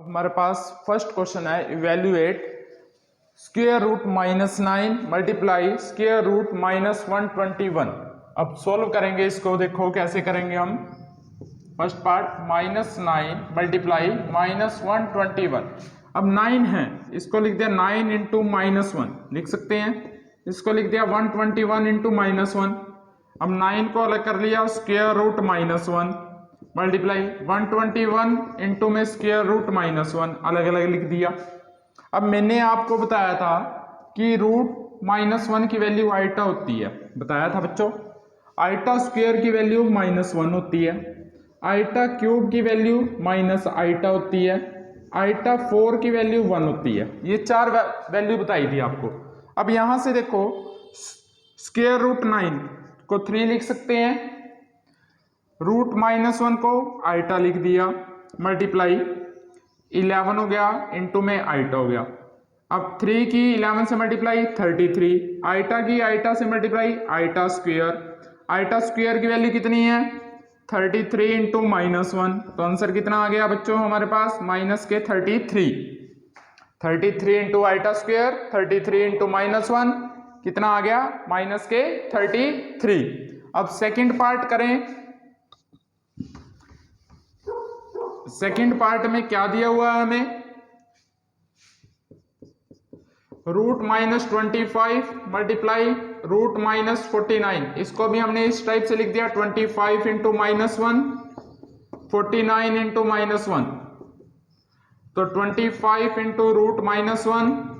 हमारे पास first question है evaluate square root -9 multiply square root -121। अब सोल्व करेंगे इसको, देखो कैसे करेंगे हम। First part -9 multiply -121। अब 9 है, इसको लिख दिया 9 इंटू -1 लिख सकते हैं, इसको लिख दिया 121 इंटू -1। अब 9 को अलग कर लिया, स्क्वायर रूट -1 मल्टीप्लाई 121 इंटू में स्क्वायर रूट -1 अलग अलग लिख दिया। अब मैंने आपको बताया था कि रूट -1 की वैल्यू आइटा होती है, बताया था बच्चों। आइटा स्क्वायर की वैल्यू -1 होती है, आइटा क्यूब की वैल्यू माइनस आइटा होती है, आइटा 4 की वैल्यू 1 होती है। ये 4 वैल्यू बताई थी आपको। अब यहां से देखो स्क्वायर रूट 9 को 3 लिख सकते हैं, रूट -1 को आइटा लिख दिया, मल्टीप्लाई 11 हो गया इंटू में आइटा हो गया। अब 3 की 11 से मल्टीप्लाई 33, आइटा की आइटा से मल्टीप्लाई आइटा स्क्वायर की वैल्यू कितनी है 33 इंटू -1। तो आंसर कितना आ गया बच्चों हमारे पास माइनस के 33 इंटू आइटा स्क्वायर 33 इंटू -1 कितना आ गया माइनस के 33। अब सेकंड पार्ट करें, सेकंड पार्ट में क्या दिया हुआ है हमें, रूट -25 मल्टीप्लाई रूट -49। इसको भी हमने इस टाइप से लिख दिया 25 इंटू -1 49 इंटू -1। तो 25 into root -1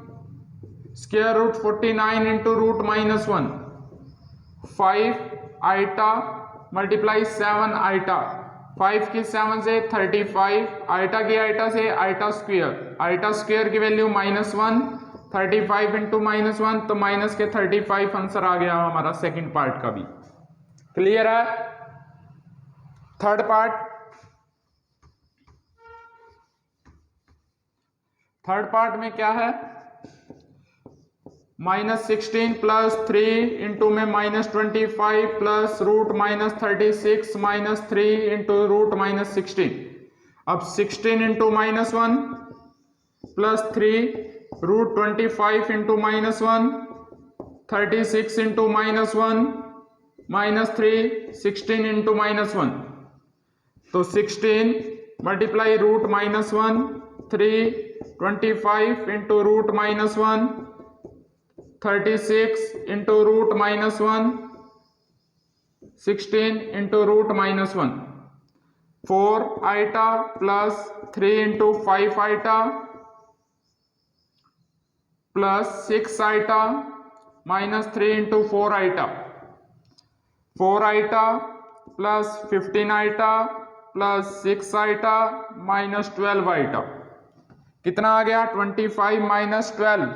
square root 49 into root -1 5 iota multiply 7 iota, 5 की 7 से 35, आइटा की आइटा से आइटा स्क्वायर की वैल्यू -1 35 इंटू -1 तो माइनस के 35 आंसर आ गया हमारा सेकंड पार्ट का भी। क्लियर है। थर्ड पार्ट में क्या है, -16 प्लस 3 इंटू में -25 प्लस रूट -36 -3 इंटू रूट -16। अब 16 into -1 plus 3 root 25 into -1 36 into -1 -3 16 into -1। तो 16 multiply root -1 3 25 into root -1 36 into root -1 16 into root -1 4 iota plus 3 into 5 iota plus 6 iota -3 into 4 iota, 4 iota plus 15 iota plus 6 iota -12 iota कितना आ गया 25 -12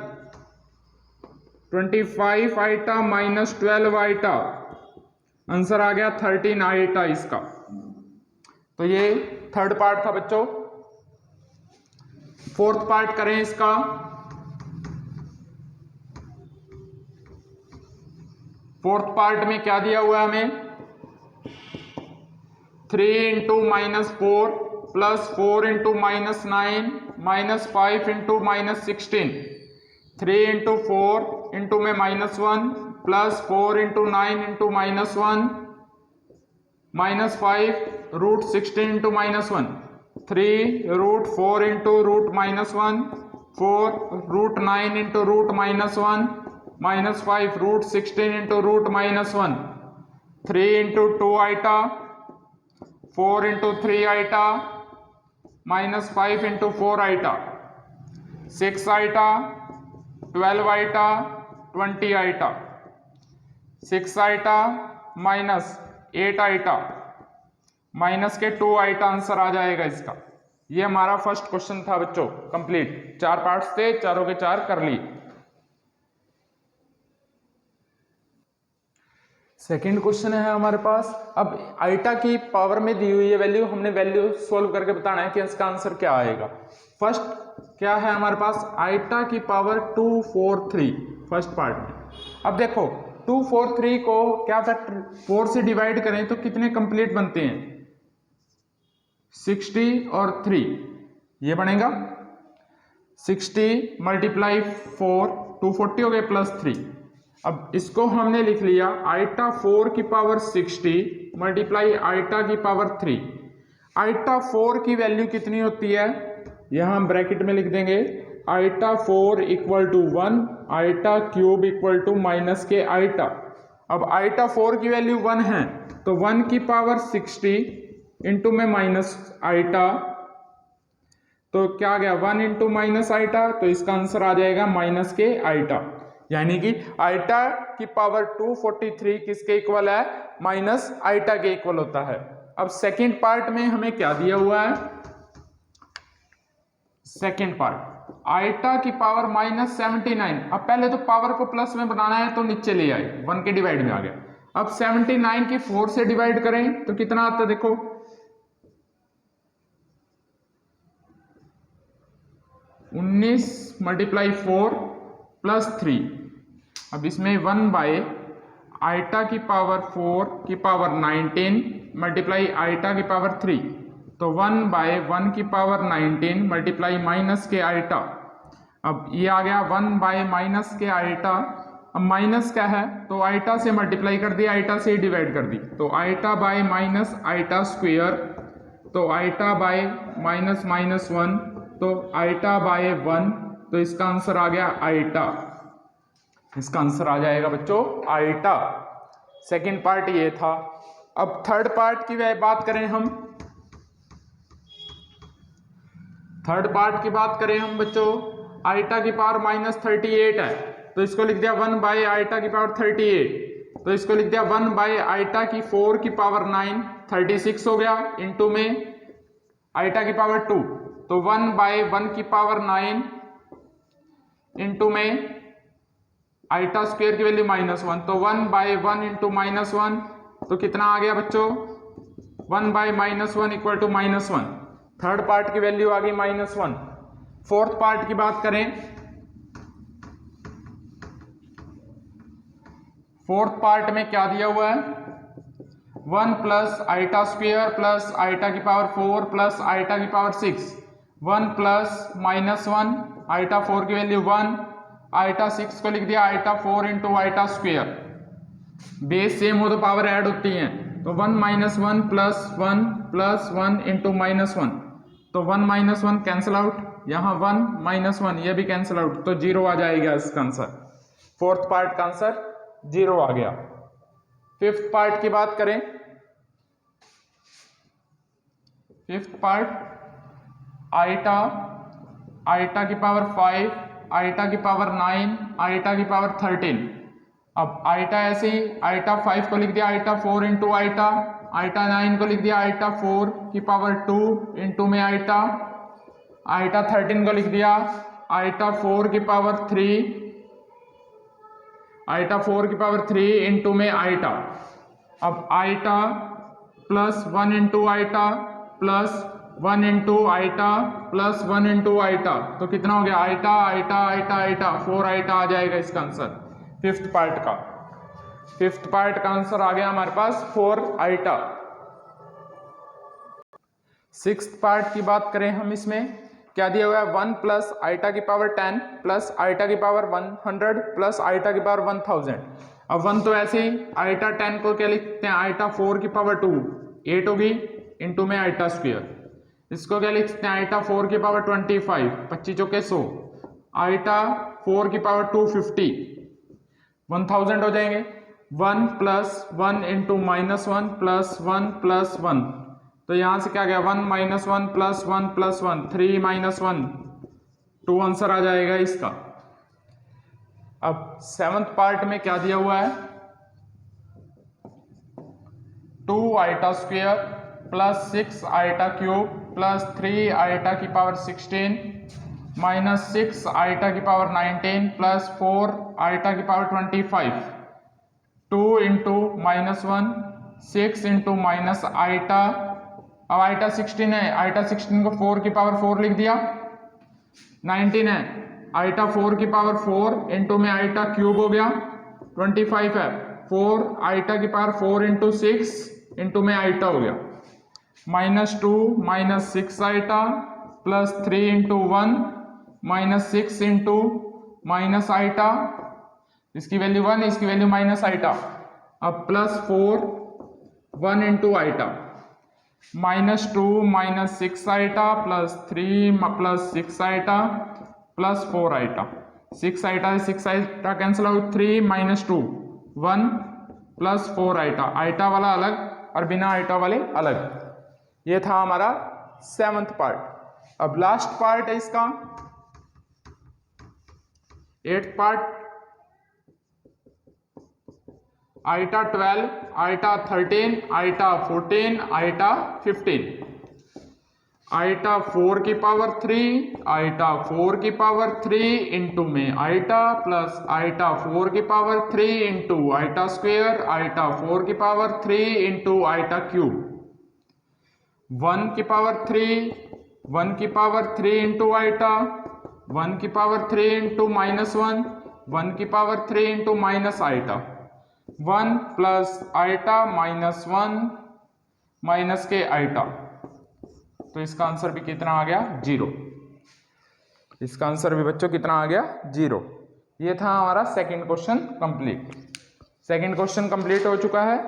25 iota -12 iota answer आ गया 13 iota इसका। तो ये third part था बच्चों। फोर्थ पार्ट करें इसका। फोर्थ पार्ट में क्या दिया हुआ है हमें, 3 into -4 plus 4 into -9 -5 into -16 3 into 4 into में -1 plus 4 into 9 into -1 -5 root 16 into -1 3 root 4 into root -1 4 root 9 into root -1 -5 root 16 into root -1 3 into 2 iota 4 into 3 iota -5 into 4 iota 6 iota 12 iota 20 iota 6 iota -8 iota minus के 2 iota answer आ जाएगा इसका। ये हमारा first question था बच्चों, complete. 4 parts थे, चारों के 4 कर ली। सेकंड क्वेश्चन है हमारे पास। अब आइटा की पावर में दी हुई है वैल्यू, हमने वैल्यू सोल्व करके बताना है कि इसका आंसर क्या आएगा। फर्स्ट क्या है हमारे पास, आइटा की पावर 243 फर्स्ट पार्ट में। अब देखो 243 को क्या फैक्टर 4 से डिवाइड करें तो कितने कंप्लीट बनते हैं 60 और 3 ये बनेगा 60 मल्टीप्लाई 4 240 हो गए प्लस 3। अब इसको हमने लिख लिया आइटा 4 की पावर 60 मल्टीप्लाई आइटा की पावर 3। आइटा 4 की वैल्यू कितनी होती है, यहां हम ब्रैकेट में लिख देंगे iota 4 equal to 1 iota cube equal to minus के आइटा। अब आइटा 4 की वैल्यू 1 है तो 1 की पावर 60 इंटू में माइनस आइटा, तो क्या आ गया 1 इंटू माइनस आइटा, तो इसका आंसर आ जाएगा माइनस के आइटा। यानी कि आइटा की पावर 243 किसके इक्वल है, माइनस आइटा के इक्वल होता है। अब सेकंड पार्ट में हमें क्या दिया हुआ है, सेकंड पार्ट आइटा की पावर माइनस 79। अब पहले तो पावर को प्लस में बनाना है तो नीचे ले आए, 1 के डिवाइड में आ गया। अब 79 की 4 से डिवाइड करें तो कितना आता है, देखो 19 मल्टीप्लाई 4 प्लस 3। अब इसमें 1 बाय आइटा की पावर 4 की पावर 19 मल्टीप्लाई आइटा की पावर 3, तो 1 बाय 1 की पावर 19 मल्टीप्लाई माइनस के आइटा। अब ये आ गया 1 बाय माइनस के आइटा। अब माइनस क्या है तो आइटा से मल्टीप्लाई कर दिया, आइटा से डिवाइड कर दी, तो iota by minus iota square, तो आइटा बाय माइनस माइनस 1, तो आइटा बाय 1, तो इसका आंसर आ गया आइटा। इसका आंसर आ जाएगा बच्चों आइटा। सेकंड पार्ट ये था। अब थर्ड पार्ट की बात करें हम, थर्ड पार्ट की बात करें हम बच्चों, आइटा की पावर माइनस 38 है तो इसको लिख दिया 1 बाय आइटा की पावर 38, तो इसको लिख दिया 1 बाय आइटा की 4 की पावर 9 36 हो गया, इंटू में आइटा की पावर 2, तो 1 बाय 1 की पावर 9 इंटू में आइटा स्क्वायर की वैल्यू -1, तो 1 बाय 1 इंटू -1, तो कितना आ गया बच्चों 1 by -1 equal to -1। Third part की वैल्यू आ गई -1। फोर्थ पार्ट की बात करें, फोर्थ पार्ट में क्या दिया हुआ है 1 plus iota square plus iota की पावर 4 प्लस आइटा की पावर 6, 1 प्लस -1 आइटा 4 की वैल्यू 1, आइटा 6 को लिख दिया iota 4 into iota square. Base same हो तो पावर ऐड होती है, तो 1 -1 प्लस 1 इंटू -1, तो 1 -1 कैंसिल आउट, यहाँ 1 -1 ये भी कैंसिल आउट, तो 0 आ जाएगा इसका आंसर। फोर्थ पार्ट का आंसर 0 आ गया। फिफ्थ पार्ट की बात करें, फिफ्थ पार्ट आइटा की पावर 5 आइटा की पावर 9 आइटा की पावर 13। अब आइटा ऐसे ही आइटा 5 को लिख दिया आइटा 4 इंटू आइटा 9 को लिख दिया आइटा 4 की पावर 2 इंटू में आइटा 13 को लिख दिया आइटा 4 की पावर 3 इंटू में आइटा। अब iota plus 1 into iota plus 1 into iota plus 1 into iota, तो कितना हो गया आइटा 4 आइटा आ जाएगा इसका आंसर फिफ्थ पार्ट का। फिफ्थ पार्ट का आंसर आ गया हमारे पास 4 आइटा। सिक्स्थ पार्ट की बात करें हम, इसमें क्या दिया हुआ है 1 प्लस आइटा की पावर 10 प्लस आइटा की पावर 100 प्लस आइटा की पावर 1000। अब 1 तो ऐसे ही आइटा 10 को क्या लिखते हैं आइटा 4 की पावर 2 8 होगी इंटू में आइटा स्क्वायर। इसको क्या लिखते हैं आइटा 4 की पावर 25 25 चौके 100, आइटा 4 की पावर 250 1000 हो जाएंगे। 1 प्लस 1 इंटू -1 प्लस 1 प्लस 1, तो यहां से क्या गया 1 -1 प्लस 1 प्लस 1 3 -1 2 आंसर आ जाएगा इसका। अब सेवंथ पार्ट में क्या दिया हुआ है 2 iota square plus 6 iota cube plus 3 iota की पावर 16 माइनस 6 आइटा की पावर 19 प्लस 4 आइटा की power 25। 2 into -1 6 into minus iota, अब आइटा 16 है आइटा 16 को 4 की पावर 4 लिख दिया। 19 है आइटा 4 की पावर 4 इंटू में आइटा क्यूब हो गया। 25 है 4 आइटा की पावर 4 इंटू 6 इंटू में आइटा हो गया। -2 -6 iota plus 3 into 1 minus 6 into minus iota, इसकी वैल्यू 1, इसकी वैल्यू माइनस आइटा। अब plus 4 1 into iota minus 2 minus 6 iota plus 3 plus 6 iota plus 4 iota. 6 iota से 6 iota cancel out, 3 minus 2 1 plus 4 iota, iota वाला अलग और बिना आइटा वाले अलग। ये था हमारा 7th पार्ट। अब लास्ट पार्ट है इसका 8th part. Iota 12, iota 13, iota 14, iota 15, iota 4 की पावर 3, आइटा 4 की पावर 3 इंटू में आइटा प्लस आइटा 4 की power 3 into iota square, iota 4 की पावर 3 इंटू आइटा क्यूब, 1 की पावर 3, 1 की पावर 3 इंटू आइटा, 1 की पावर 3 इंटू माइनस 1, 1 की power 3 into minus iota, 1 plus iota minus 1 minus के iota. तो इसका आंसर भी कितना आ गया 0। इसका आंसर भी बच्चों कितना आ गया 0। ये था हमारा second question complete. Second question complete हो चुका है।